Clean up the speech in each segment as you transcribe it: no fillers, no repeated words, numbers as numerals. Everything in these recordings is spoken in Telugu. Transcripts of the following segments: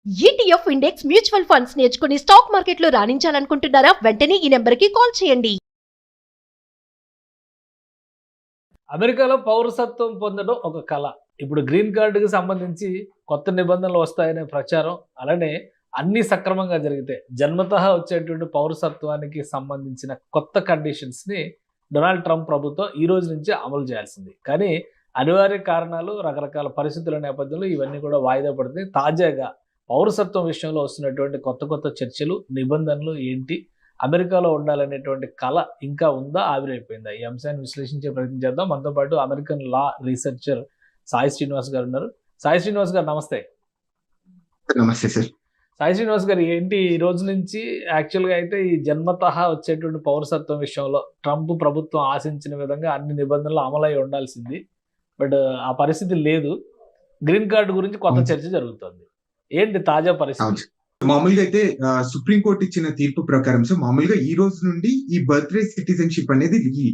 ETF ఇండెక్స్ మ్యూచువల్ ఫండ్స్ నేర్చుకుని స్టాక్ మార్కెట్లో రాణించాలనుకుంటున్నారా? వెంటనే ఈ నెంబర్కి కాల్ చేయండి. అమెరికాలో పౌరసత్వం పొందడం ఒక కళ. ఇప్పుడు గ్రీన్ కార్డుకి సంబంధించి కొత్త నిబంధనలు వస్తాయనే ప్రచారం, అలానే అన్నీ సక్రమంగా జరిగితే జన్మతః వచ్చేటువంటి పౌరసత్వానికి సంబంధించిన కొత్త కండిషన్స్ని డొనాల్డ్ ట్రంప్ ప్రభుత్వం ఈ రోజు నుంచి అమలు చేయాల్సింది. కానీ అనివార్య కారణాలు, రకరకాల పరిస్థితుల నేపథ్యంలో ఇవన్నీ కూడా వాయిదా పడుతుంది. తాజాగా పౌరసత్వం విషయంలో వస్తున్నటువంటి కొత్త చర్చలు, నిబంధనలు ఏంటి, అమెరికాలో ఉండాలనేటువంటి కళ ఇంకా ఉందా, ఆవిరైపోయిందా? ఈ అంశాన్ని విశ్లేషించే ప్రయత్నం చేద్దాం. మనతో పాటు అమెరికన్ లా రీసెర్చర్ సాయి శ్రీనివాస్ గారు ఉన్నారు. సాయి శ్రీనివాస్ గారు నమస్తే. నమస్తే సార్. సాయి శ్రీనివాస్ గారు, ఏంటి ఈ రోజు నుంచి యాక్చువల్గా అయితే ఈ జన్మతః వచ్చేటువంటి పౌరసత్వం విషయంలో ట్రంప్ ప్రభుత్వం ఆశించిన విధంగా అన్ని నిబంధనలు అమలై ఉండాల్సింది, బట్ ఆ పరిస్థితి లేదు. గ్రీన్ కార్డు గురించి కొత్త చర్చ జరుగుతుంది. ఏంటి తాజా పరిస్థితి? మామూలుగా అయితే సుప్రీంకోర్టు ఇచ్చిన తీర్పు ప్రకారం సో మామూలుగా ఈ రోజు నుండి ఈ బర్త్ రైట్ సిటిజన్షిప్ అనేది ఈ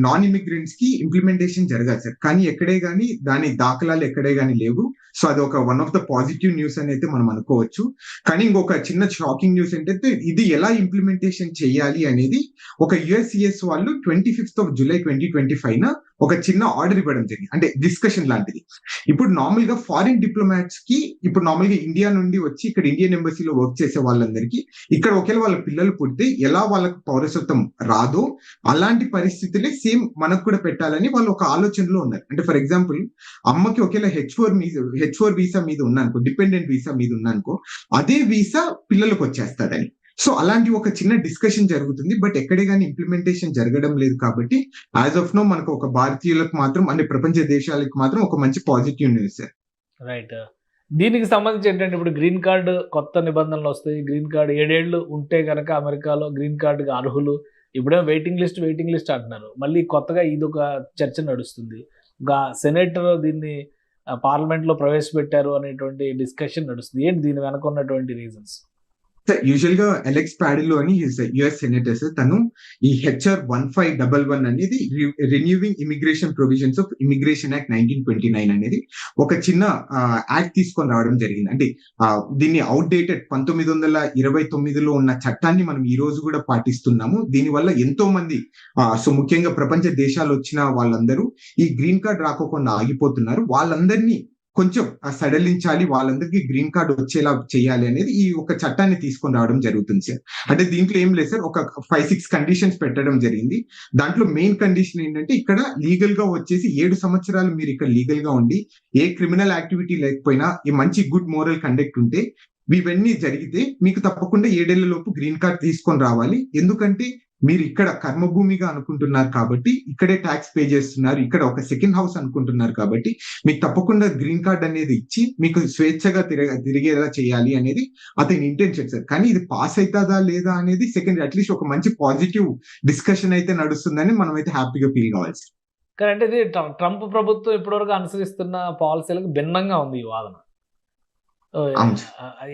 నాన్ ఇమిగ్రెంట్స్ కి ఇంప్లిమెంటేషన్ జరగాలి సార్. కానీ ఎక్కడే గానీ దాని దాఖలాలు ఎక్కడే గానీ లేవు. సో అది ఒక one of the positive news అని అయితే మనం అనుకోవచ్చు. కానీ ఇంకొక చిన్న షాకింగ్ న్యూస్ ఏంటంటే ఇది ఎలా ఇంప్లిమెంటేషన్ చేయాలి అనేది ఒక యుఎస్సిఎస్ వాళ్ళు 25th July 2025 ఒక చిన్న ఆర్డర్ ఇవ్వడం జరిగింది, అంటే డిస్కషన్ లాంటిది. ఇప్పుడు నార్మల్ గా ఫారిన్ డిప్లొమాట్స్ కి ఇప్పుడు నార్మల్ గా ఇండియా నుండి వచ్చి ఇక్కడ ఇండియన్ ఎంబసీలో వర్క్ చేసే వాళ్ళందరికీ ఇక్కడ ఒకవేళ వాళ్ళ పిల్లలు పుడితే ఎలా వాళ్ళకి పౌరసత్వం రాదో అలాంటి పరిస్థితులే సేమ్ మనకు కూడా పెట్టాలని వాళ్ళు ఒక ఆలోచనలో ఉన్నారు. అంటే ఫర్ ఎగ్జాంపుల్ అమ్మకి ఒకవేళ H4 వీసా మీద ఉన్నానుకో, డిపెండెంట్ వీసా మీద ఉన్నానుకో, అదే వీసా పిల్లలకు వచ్చేస్తాడని. సో అలాంటి ఒక చిన్న డిస్కషన్ జరుగుతుంది. బట్ ఎక్కడే కానీ ఇంప్లిమెంటేషన్ జరగడం లేదు. కాబట్టి యాజ్ ఆఫ్ నో మనకు ఒక భారతీయులకు మాత్రం, అంటే ప్రపంచ దేశాలకు మాత్రం ఒక మంచి పాజిటివ్ న్యూస్ సార్. రైట్. దీనికి సంబంధించి ఏంటంటే ఇప్పుడు గ్రీన్ కార్డు కొత్త నిబంధనలు వస్తాయి. గ్రీన్ కార్డు 7 ఏళ్ళు ఉంటే కనుక అమెరికాలో గ్రీన్ కార్డుకి అర్హులు. ఇప్పుడేమో వెయిటింగ్ లిస్ట్ అంటున్నారు. మళ్ళీ కొత్తగా ఇదొక చర్చ నడుస్తుంది. ఒక సెనేటర్ దీన్ని పార్లమెంట్లో ప్రవేశపెట్టారు అనేటువంటి డిస్కషన్ నడుస్తుంది. ఏంటి దీని వెనక ఉన్నటువంటి రీజన్స్? యూజువల్ గా అలెక్స్ ప్యాడిలో అని యుఎస్ సెనేటర్ సార్, తను ఈ HR 1511 అనేది renewing immigration provisions of immigration act 1929 అనేది ఒక చిన్న యాక్ట్ తీసుకొని రావడం జరిగింది. అంటే దీన్ని అవుట్డేటెడ్ 1929లో ఉన్న చట్టాన్ని మనం ఈ రోజు కూడా పాటిస్తున్నాము. దీనివల్ల ఎంతో మంది సో ముఖ్యంగా ప్రపంచ దేశాలు వచ్చిన వాళ్ళందరూ ఈ గ్రీన్ కార్డ్ రాకోకుండా ఆగిపోతున్నారు. వాళ్ళందరినీ కొంచెం సడలించాలి, వాళ్ళందరికీ గ్రీన్ కార్డ్ వచ్చేలా చేయాలి అనేది ఈ ఒక చట్టాన్ని తీసుకొని రావడం జరుగుతుంది సార్. అంటే దీంట్లో ఏం లేదు సార్, ఒక 5-6 కండిషన్స్ పెట్టడం జరిగింది. దాంట్లో మెయిన్ కండిషన్ ఏంటంటే ఇక్కడ లీగల్ గా వచ్చేసి 7 సంవత్సరాలు మీరు ఇక్కడ లీగల్ గా ఉండి ఏ క్రిమినల్ యాక్టివిటీ లేకపోయినా ఈ మంచి గుడ్ మోరల్ కండక్ట్ ఉంటే ఇవన్నీ జరిగితే మీకు తప్పకుండా 7 ఏళ్ల లోపు గ్రీన్ కార్డ్ తీసుకొని రావాలి. ఎందుకంటే మీరు ఇక్కడ కర్మభూమిగా అనుకుంటున్నారు కాబట్టి, ఇక్కడే ట్యాక్స్ పే చేస్తున్నారు, ఇక్కడ ఒక సెకండ్ హౌస్ అనుకుంటున్నారు కాబట్టి మీకు తప్పకుండా గ్రీన్ కార్డ్ అనేది ఇచ్చి మీకు స్వేచ్ఛగా తిరిగేలా చేయాలి అనేది అతని ఇంటెన్షన్ సార్. కానీ ఇది పాస్ అవుతుందా లేదా అనేది సెకండ్, అట్లీస్ట్ ఒక మంచి పాజిటివ్ డిస్కషన్ అయితే నడుస్తుందని మనం అయితే హ్యాపీగా ఫీల్ కావాలి సార్. కానీ అంటే ఇది ట్రంప్ ప్రభుత్వం ఇప్పటివరకు అనుసరిస్తున్న పాలసీలకు భిన్నంగా ఉంది ఈ వాదన.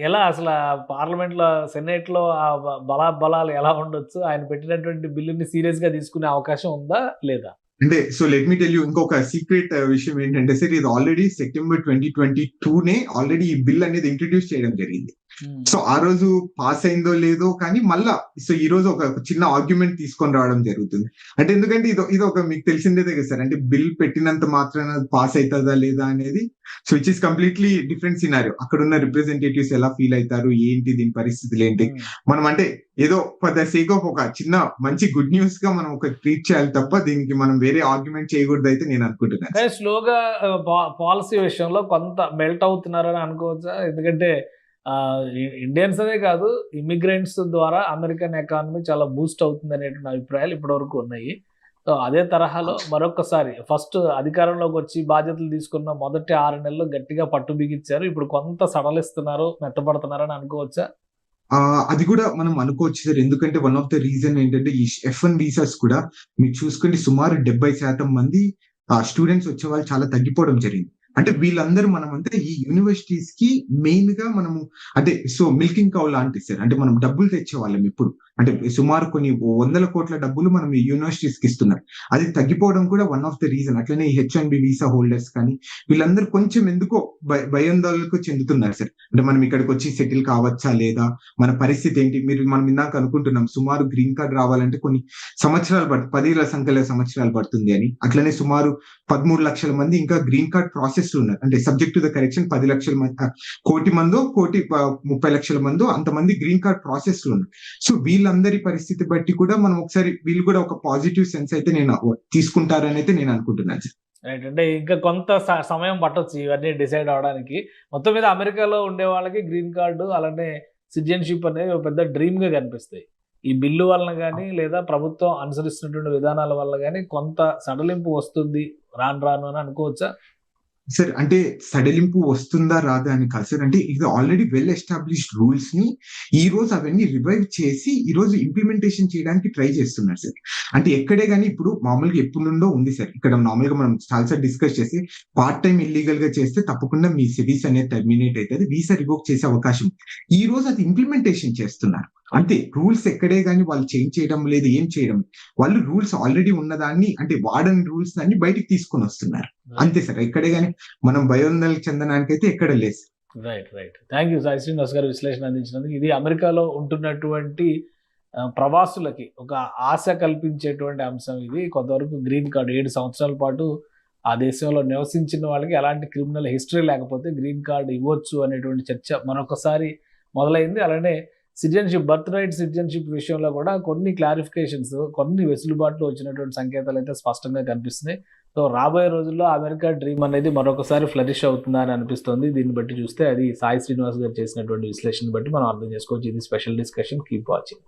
ఎలా అసలు పార్లమెంట్లో, సెనేట్లో ఆ బలాలు ఎలా ఉండొచ్చు? ఆయన పెట్టినటువంటి బిల్లుని సీరియస్ గా తీసుకునే అవకాశం ఉందా లేదా? అంటే so let me tell you ఇంకొక సీక్రెట్ విషయం ఏంటంటే సార్, ఇది ఆల్రెడీ September 2022 ఆల్రెడీ ఈ బిల్ అనేది ఇంట్రడ్యూస్ చేయడం జరిగింది. సో ఆ రోజు పాస్ అయిందో లేదో కానీ మళ్ళా సో ఈ రోజు ఒక చిన్న ఆర్గ్యుమెంట్ తీసుకొని రావడం జరుగుతుంది. అంటే ఎందుకంటే ఇది ఒక మీకు తెలిసిందే కదా సార్, అంటే బిల్ పెట్టినంత మాత్రాన పాస్ అవుతుందా లేదా అనేది so which is completely different scenario. అక్కడ ఉన్న రిప్రజెంటేటివ్స్ ఎలా ఫీల్ అవుతారు, ఏంటి దీని పరిస్థితులు ఏంటి, మనం అంటే ఏదో ఫర్ ద సేక్ ఆఫ్ ఒక చిన్న మంచి గుడ్ న్యూస్ గా మనం ఒక ట్రీట్ చేయాలి తప్ప దీనికి మనం వేరే ఆర్గ్యుమెంట్ చేయకూడదు అయితే నేను అనుకుంటున్నాను. స్లోగా పాలసీ విషయంలో కొంత మెల్ట్ అవుతున్నారని అనుకోవచ్చా? ఎందుకంటే ఇండియన్స్ అనే కాదు, ఇమిగ్రెంట్స్ ద్వారా అమెరికన్ ఎకానమీ చాలా బూస్ట్ అవుతుంది అనేటువంటి అభిప్రాయాలు ఇప్పటివరకు ఉన్నాయి. సో అదే తరహాలో మరొకసారి ఫస్ట్ అధికారంలోకి వచ్చి బాధ్యతలు తీసుకున్న మొదటి 6 నెలలు గట్టిగా పట్టు బిగించారు. ఇప్పుడు కొంత సడలిస్తున్నారు, మెత్తపడుతున్నారని అనుకోవచ్చా? అది కూడా మనం అనుకోవచ్చు సార్. ఎందుకంటే వన్ ఆఫ్ ద రీజన్ ఏంటంటే ఈ F1 వీసాస్ కూడా మీరు చూసుకుంటే సుమారు 70% మంది స్టూడెంట్స్ వచ్చే వాళ్ళు చాలా తగ్గిపోవడం జరిగింది. అంటే వీళ్ళందరూ మనమంతా ఈ యూనివర్సిటీస్ కి మెయిన్ గా మనము అంటే సో మిల్కింగ్ కౌ లాంటి సార్. అంటే మనం డబ్బులు తెచ్చేవాళ్ళం ఇప్పుడు. అంటే సుమారు కొన్ని 100 కోట్ల డబ్బులు మనం ఈ యూనివర్సిటీస్ కి ఇస్తున్నారు. అది తగ్గిపోవడం కూడా వన్ ఆఫ్ ద రీజన్. అట్లనే ఈ H1B వీసా హోల్డర్స్ కానీ వీళ్ళందరూ కొంచెం ఎందుకో భయాందోళనకు చెందుతున్నారు సార్. అంటే మనం ఇక్కడికి వచ్చి సెటిల్ కావచ్చా లేదా, మన పరిస్థితి ఏంటి. మనం ఇందాక అనుకుంటున్నాం సుమారు గ్రీన్ కార్డ్ రావాలంటే కొన్ని సంవత్సరాలు 10,000 సంఖ్యల సంవత్సరాలు పడుతుంది అని. అట్లనే సుమారు 13 లక్షల మంది ఇంకా గ్రీన్ కార్డ్ ప్రాసెస్ ఉన్నారు. అంటే సబ్జెక్ట్ టు ద కరెక్షన్ 10 లక్షల మంది, 1,00,00,000 మందో 1,30 లక్షల మందో అంతమంది గ్రీన్ కార్డ్ ప్రాసెస్ లో ఉన్నారు. సో వీళ్ళందరి పరిస్థితి బట్టి కూడా మనం ఒకసారి వీళ్ళు కూడా ఒక పాజిటివ్ సెన్స్ అయితే నేను తీసుకుంటారని అయితే నేను అనుకుంటున్నాను సార్. రైట్. అంటే ఇంకా కొంత సమయం పట్టొచ్చు ఇవన్నీ డిసైడ్ అవడానికి. మొత్తం మీద అమెరికాలో ఉండే వాళ్ళకి గ్రీన్ కార్డు అలానే సిటిజన్షిప్ అనేది ఒక పెద్ద డ్రీమ్ గా కనిపిస్తాయి. ఈ బిల్లు వలన కానీ లేదా ప్రభుత్వం అనుసరిస్తున్నటువంటి విధానాల వల్ల కానీ కొంత సడలింపు వస్తుంది రాను అని అనుకోవచ్చా? సార్ అంటే సడలింపు వస్తుందా రాదా అని కాదు సార్. అంటే ఇది ఆల్రెడీ వెల్ ఎస్టాబ్లిష్డ్ రూల్స్ ని ఈ రోజు అవన్నీ రివైవ్ చేసి ఈ రోజు ఇంప్లిమెంటేషన్ చేయడానికి ట్రై చేస్తున్నారు సార్. అంటే ఎక్కడే కానీ ఇప్పుడు మామూలుగా ఎప్పుడు నుండో ఉంది సార్. ఇక్కడ నార్మల్గా మనం చాలాసార్లు డిస్కస్ చేసి పార్ట్ టైం ఇల్లీగల్ గా చేస్తే తప్పకుండా మీ సిరీస్ అనేది టర్మినేట్ అవుతుంది, వీసా రివోక్ చేసే అవకాశం. ఈ రోజు అది ఇంప్లిమెంటేషన్ చేస్తున్నారు అంతే. రూల్స్ ఎక్కడే కానీ వాళ్ళు చేంజ్ చేయడం లేదు, ఏం చేయడం. వాళ్ళు రూల్స్ ఆల్రెడీ ఉన్నదాన్ని అంటే వాడని రూల్స్ దాన్ని బయటికి తీసుకొని వస్తున్నారు అంతే సార్. ఎక్కడే కానీ మనం భయోందనకు చెందడానికి అయితే ఎక్కడ లేదు. Right. Thank you Sai Srinivas గారు విశ్లేషణ అందించినందుకు. ఇది అమెరికాలో ఉంటున్నటువంటి ప్రవాసులకి ఒక ఆశ కల్పించేటువంటి అంశం ఇది. కొంతవరకు గ్రీన్ కార్డు 7 సంవత్సరాల పాటు ఆ దేశంలో నివసించిన వాళ్ళకి ఎలాంటి క్రిమినల్ హిస్టరీ లేకపోతే గ్రీన్ కార్డు ఇవ్వచ్చు అనేటువంటి చర్చ మరొకసారి మొదలైంది. అలానే సిటిజన్షిప్, బర్త్ రైట్ సిటిజన్షిప్ విషయంలో కూడా కొన్ని క్లారిఫికేషన్స్, కొన్ని వెసులుబాట్లు వచ్చినటువంటి సంకేతాలు అయితే స్పష్టంగా కనిపిస్తున్నాయి. సో రాబోయే రోజుల్లో అమెరికా డ్రీమ్ అనేది మరొకసారి ఫ్లరిష్ అవుతుందా అని అనిపిస్తుంది. దీన్ని బట్టి చూస్తే అది సాయి శ్రీనివాస్ గారు చేసినటువంటి విశ్లేషణ బట్టి మనం అర్థం చేసుకోవచ్చు. ఇది స్పెషల్ డిస్కషన్. Keep watching.